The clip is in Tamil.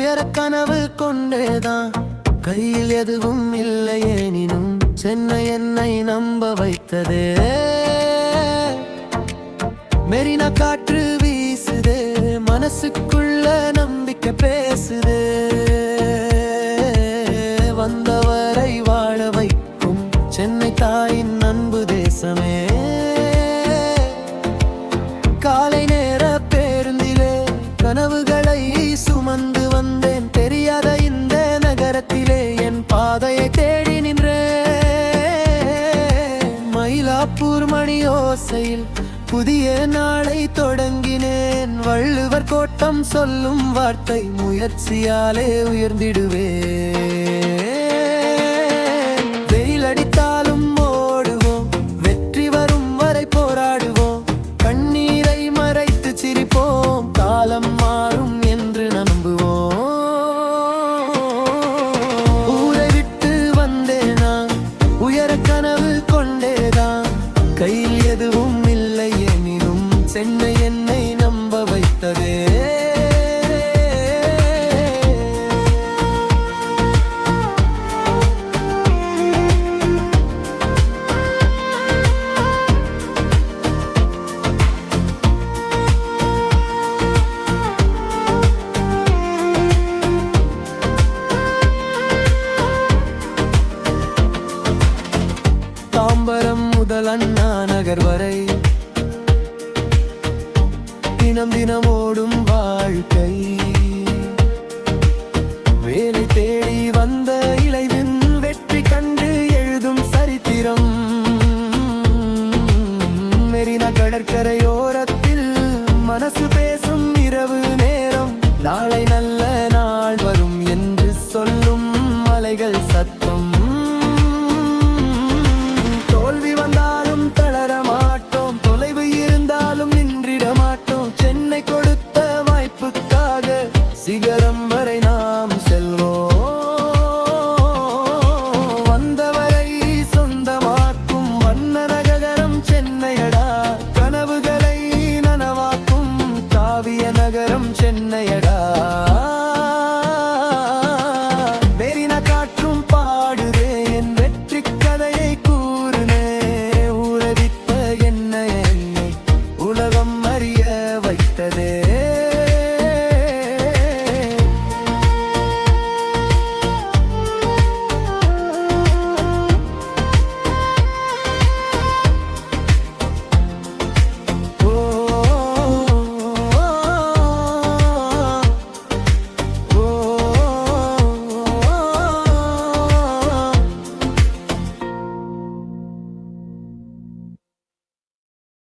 உயர கனவு கொண்டேதான் கையில் எதுவும் இல்லை எனினும் சென்னை என்னை நம்ப வைத்ததே. மெரினா காற்று வீசுதே, மனசுக்குள்ள நம்பிக்கை பேசுதே. வந்தவரை வாழ வைக்கும் சென்னை தாயின் அன்பு தேசமே. காலை நேர பேருந்திலே கனவுகளை சுமந்து வந்தேன். தெரியாத இந்த நகரத்திலே என் பாதையை தேடி நின்றேன். மயிலாப்பூர் மணி ஓசையில் புதிய நாளை தொடங்கினேன். வள்ளுவர் கோட்டம் சொல்லும் வார்த்தை முயற்சியாலே உயர்ந்திடுவேன். வெயில் அடித்தாலும் ஓடுவோம், வெற்றி வரும் வரை போராடுவோம். கண்ணீரை மறைத்து சிரிப்போம், காலம் மாறும் என்று நம்புவோம். ஊரை விட்டு வந்தேனா உயர கனவு கொண்டேதான் கையில் எதுவும் இல்லை எனினும் சென்னை என்னை நம்ப வைத்ததே. தாம்பரம் முதல் அண்ணா நகர் வரை தினம் தினம் ஓடும் வாழ்க்கை. வேலை தேடி வந்த இளைவின் வெற்றி கண்டு எழுதும் சரித்திரம். மெரினா கடற்கரையோரத்தில் மனசு பேசும் இரவு நேரம். நாளை நல்ல நாள் வரும் என்று சொல்லும் மலைகள் சத்தம். தோல்வி வந்தாலும் தளர மாட்டோம், தொலைவு இருந்தாலும் நின்றிட மாட்டோம். சென்னை கொடுத்த வாய்ப்புக்காக சிகரம் வரை நாம் செல்வோம். வந்தவரை சொந்தமாக்கும் வண்ண நகரம் சென்னையடா. கனவுகளை நனவாக்கும் காவிய நகரம் சென்னையடா. மெரினா காற்றும் பாடுதே, என் வெற்றி கதையை கூறுனே. ஊரடித்த என்னை உலகம் அறிய வைத்ததே.